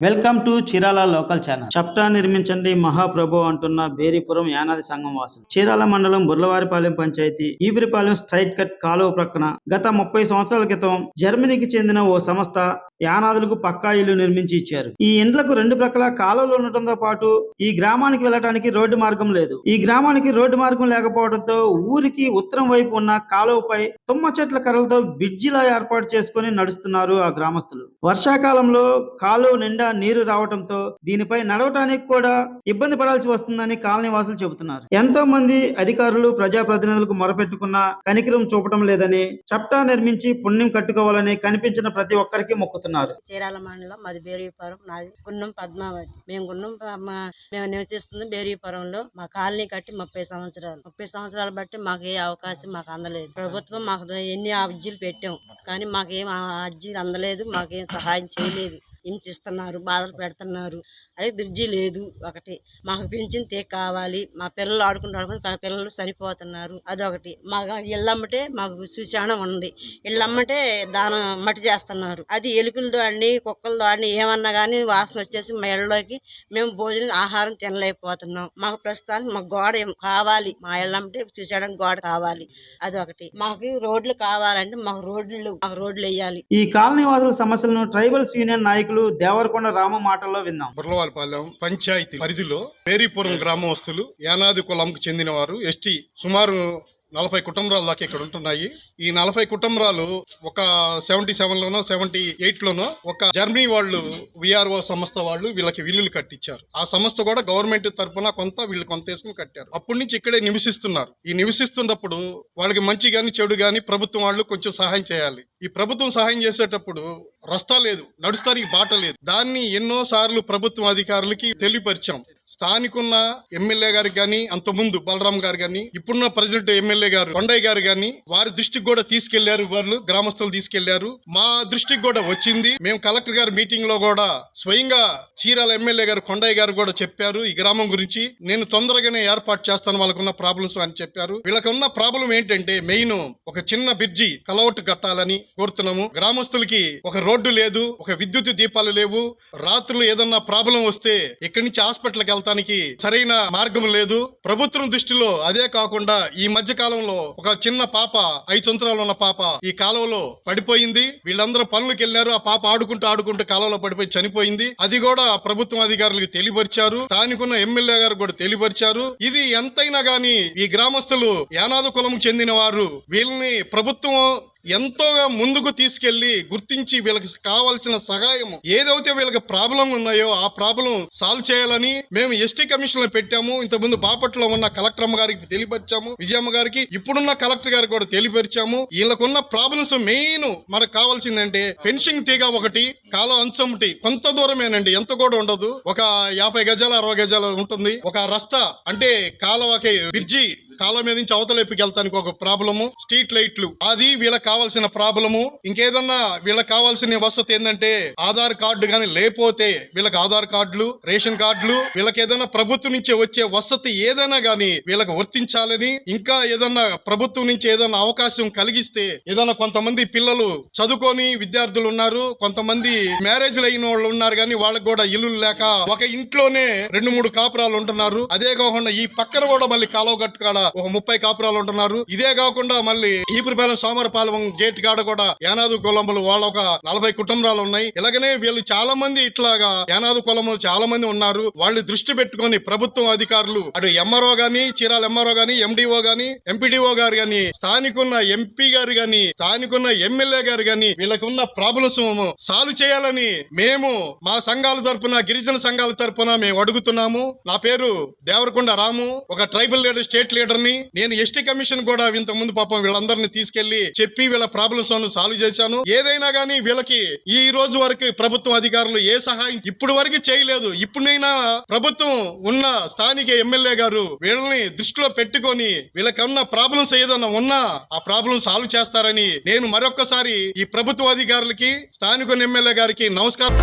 Welcome to Chirala local channel. చప్టా నిర్మించండి మహాప్రభు అంటున్న బేరీపురం యానాది సంఘం వాసులు. చీరాల మండలం బుర్లవారిపాలెం పంచాయతీ ఈబిరిపాలెం స్ట్రైట్ కట్ కాలువ ప్రక్కన గత 30 సంవత్సరాల క్రితం జర్మనీకి చెందిన ఓ సంస్థ యానాదులకు పక్కా ఇల్లు నిర్మించి ఇచ్చారు. ఈ ఇండ్లకు 2 ప్రక్కల కాలువలు ఉండటంతో పాటు ఈ గ్రామానికి వెళ్ళటానికి రోడ్డు మార్గం లేదు. ఈ గ్రామానికి రోడ్డు మార్గం లేకపోవడంతో ఊరికి ఉత్తరం వైపు ఉన్న కాలువపై తుమ్మ చెట్ల కర్రలతో బ్రిడ్జిలా ఏర్పాటు చేసుకుని నడుస్తున్నారు ఆ గ్రామస్తులు. వర్షాకాలంలో కాలువ నిండా నీరు రావడంతో దీనిపై నడవటానికి కూడా ఇబ్బంది పడాల్సి వస్తుందని కాలనీ వాసులు చెబుతున్నారు. ఎంతో మంది అధికారులు ప్రజాప్రతినిధులకు మొరపెట్టుకున్న కనికరం చూపటం లేదని, చప్టా నిర్మించి పుణ్యం కట్టుకోవాలని కనిపించిన ప్రతి ఒక్కరికి మొక్కుతున్నారు. చీరాల మండలం మాది బేరీపురం, నాది గున్నం పద్మావతి. మేము నివసిస్తుంది బేరీపురంలో. మా కాలనీ కట్టి 30 సంవత్సరాలు బట్టి మాకు ఏ అవకాశం మాకు అందలేదు. ప్రభుత్వం మాకు ఎన్ని అర్జీలు పెట్టాం కానీ మాకేం అర్జీలు అందలేదు, మాకేం సహాయం చేయలేదు. హింసిస్తున్నారు, బాధలు పెడుతున్నారు. అదే బ్రిడ్జి లేదు, ఒకటి మాకు పెంచిన కావాలి. మా పిల్లలు ఆడుకుంటూ పిల్లలు చనిపోతున్నారు, అదొకటి. మాకు ఇళ్ళమ్మటే మాకు శ్మశానం ఉంది, ఇళ్ళమ్మటే దానం మట్టి చేస్తున్నారు. అది ఎలుకలతో ఆడిని కుక్కలతో ఆడిని ఏమన్నా కానీ వాసన వచ్చేసి మా ఇళ్ళలోకి మేము భోజనం ఆహారం తినలేకపోతున్నాం. మాకు ప్రస్తుతానికి మాకు గోడ కావాలి, మా ఇళ్ళమ్మటే శ్మశానం గోడ కావాలి, అదొకటి. మాకు రోడ్లు కావాలంటే మాకు రోడ్లు వేయాలి. ఈ కాలనీ వాసుల సమస్యలను ట్రైబల్స్ యూనియన్ నాయకులు దేవరకొండ రాము మాటల్లో విన్నాం. బుర్లవారిపాలెం పంచాయతీ పరిధిలో బేరీపురం గ్రామస్తులు యానాది కులంకు చెందిన వారు ఎస్టీ సుమారు 40 కుటుంబాలు దాకా ఇక్కడ ఉంటున్నాయి. ఈ 40 కుటుంబాలు ఒక 77లోనో 78లోనో ఒక జర్మనీ వాళ్ళు విఆర్ఓ సంస్థ వాళ్ళు వీళ్ళకి ఇల్లులు కట్టించారు. ఆ సంస్థ కూడా గవర్నమెంట్ తరఫున వీళ్ళు కొంత వేసుకుని కట్టారు. అప్పటి నుంచి ఇక్కడే నివసిస్తున్నారు. ఈ నివసిస్తున్నప్పుడు వాళ్ళకి మంచి గాని చెడు గాని ప్రభుత్వం వాళ్ళు కొంచెం సహాయం చేయాలి. ఈ ప్రభుత్వం సహాయం చేసేటప్పుడు రస్తా లేదు, నడుస్తానికి బాట లేదు. దాన్ని ఎన్నో సార్లు ప్రభుత్వం అధికారులకి తెలియపరిచాం. స్థానికున్న ఎమ్మెల్యే గారికి గాని, అంతకుముందు బలరాం గారు గాని, ఇప్పుడున్న ప్రెసిడెంట్ ఎమ్మెల్యే గారు కొండయ్య గారు గాని వారి దృష్టికి కూడా తీసుకెళ్లారు. వాళ్ళు గ్రామస్తులు తీసుకెళ్లారు. మా దృష్టికి కూడా వచ్చింది. మేము కలెక్టర్ గారి మీటింగ్ లో కూడా స్వయంగా చీరాల ఎమ్మెల్యే గారు కొండయ్య గారు కూడా చెప్పారు ఈ గ్రామం గురించి. నేను తొందరగానే ఏర్పాటు చేస్తాను వాళ్ళకున్న ప్రాబ్లమ్స్ అని చెప్పారు. వీళ్ళకున్న ప్రాబ్లం ఏంటంటే మెయిన్ ఒక చిన్న బ్రిడ్జి కలవట్టు కట్టాలని కోరుతున్నాము. గ్రామస్తులకి ఒక రోడ్డు లేదు, ఒక విద్యుత్ దీపాలు లేవు. రాత్రులు ఏదన్నా ప్రాబ్లం వస్తే ఇక్కడి నుంచి హాస్పిటల్కి వెళ్తానికి సరైన మార్గం లేదు. ప్రభుత్వం దృష్టిలో అదే కాకుండా ఈ మధ్య కాలంలో ఒక చిన్న పాప 5 సంవత్సరాలు ఉన్న పాప ఈ కాలువలో పడిపోయింది. వీళ్ళందరూ పనులకు వెళ్లారు. ఆ పాప ఆడుకుంటూ కాలువలో పడిపోయి చనిపోయింది. అది కూడా ప్రభుత్వం అధికారులకు తెలియపరిచారు. స్థానికున్న ఎమ్మెల్యే గారు కూడా తెలియపరిచారు. ఇది ఎంతైనా గాని ఈ గ్రామస్తులు యానాది కులంకు చెందిన వారు వీళ్ళని ప్రభుత్వం ఎంతోగా ముందుకు తీసుకెళ్లి గుర్తించి వీళ్ళకి కావాల్సిన సహాయం ఏదైతే వీళ్ళకి ప్రాబ్లం ఉన్నాయో ఆ ప్రాబ్లం సాల్వ్ చేయాలని మేము ఎస్టీ కమిషన్ లో పెట్టాము. ఇంతకుముందు బాపట్లో ఉన్న కలెక్టర్ అమ్మ గారికి తెలియపరిచాము, విజయమ్మ గారికి, ఇప్పుడున్న కలెక్టర్ గారికి కూడా తెలియపరిచాము. వీళ్ళకున్న ప్రాబ్లమ్స్ మెయిన్ మనకు కావాల్సిందంటే ఫెన్సింగ్ తీగ ఒకటి, కాలం అంచంటి కొంత దూరమేనండి, ఎంత కూడా ఉండదు. ఒక 50 గజాలు 60 గజాలు ఉంటుంది. ఒక రస్తా అంటే కాలువకి బ్రిడ్జి కాలువ మీద నుంచి అవతలైపుకి వెళ్తానికి ఒక ప్రాబ్లము, స్ట్రీట్ లైట్లు, అది వీళ్ళకి కావాల్సిన ప్రాబ్లము. ఇంకేదన్నా వీళ్ళకి కావాల్సిన వసతి ఏంటంటే ఆధార్ కార్డు గాని లేకపోతే వీళ్ళకి ఆధార్ కార్డులు, రేషన్ కార్డులు, వీళ్ళకి ఏదైనా ప్రభుత్వం నుంచి వచ్చే వసతి ఏదైనా గాని వీళ్ళకి వర్తించాలని, ఇంకా ఏదన్నా ప్రభుత్వం నుంచి ఏదైనా అవకాశం కలిగిస్తే, ఏదైనా కొంతమంది పిల్లలు చదువుకొని విద్యార్థులు ఉన్నారు, కొంతమంది మ్యారేజ్ అయిన వాళ్ళు ఉన్నారు కానీ వాళ్ళకి కూడా ఇల్లు లేక ఒక ఇంట్లోనే 2-3 కాపురాలు ఉంటున్నారు. అదే కాకుండా ఈ పక్కన కూడా మళ్ళీ కాలువ గట్టు కాడ ఒక 30 కాపురాలు ఉంటున్నారు. ఇదే కాకుండా మళ్ళీ ఈపురపాలెం సోమరపాలెం గేట్ కాడ కూడా యానాది కులములు వాళ్ళ ఒక 40 కుటుంబాలు ఉన్నాయి. ఇలాగనే వీళ్ళు చాలా మంది ఇట్లాగా యానాది కులములు చాలా మంది ఉన్నారు. వాళ్ళు దృష్టి పెట్టుకుని ప్రభుత్వం అధికారులు అటు ఎంఆర్ఓ గాని, చీరాల ఎంఆర్ఓ గాని, ఎండిఓ గాని, ఎంపీడీఓ గారు గాని, స్థానికున్న ఎంపీ గారు గాని, స్థానికున్న ఎమ్మెల్యే గారు గాని వీళ్ళకి ఉన్న ప్రాబ్లమ్స్ సాల్వ్ చేయాలని మేము మా సంఘాల తరపున, గిరిజన సంఘాల తరపున మేము అడుగుతున్నాము. నా పేరు దేవరకొండ రాము, ఒక ట్రైబల్ లీడర్, స్టేట్ లీడర్ ని. నేను ఎస్టీ కమిషన్ కూడా ఇంతకు ముందు పాపం వీళ్ళందరినీ తీసుకెళ్లి చెప్పి వీళ్ళ ప్రాబ్లమ్స్ సాల్వ్ చేశాను. ఏదైనా గానీ వీళ్ళకి ఈ రోజు వరకు ప్రభుత్వం అధికారులు ఏ సహాయం ఇప్పుడు వరకు చేయలేదు. ఇప్పుడైనా ప్రభుత్వం ఉన్న స్థానిక ఎమ్మెల్యే గారు వీళ్ళని దృష్టిలో పెట్టుకొని వీళ్ళకి ఉన్న ప్రాబ్లమ్స్ ఏదైనా ఉన్నా ఆ ప్రాబ్లమ్ సాల్వ్ చేస్తారని నేను మరొక్కసారి ఈ ప్రభుత్వ అధికారులకి, స్థానిక ఎమ్మెల్యే గారికి నమస్కారం.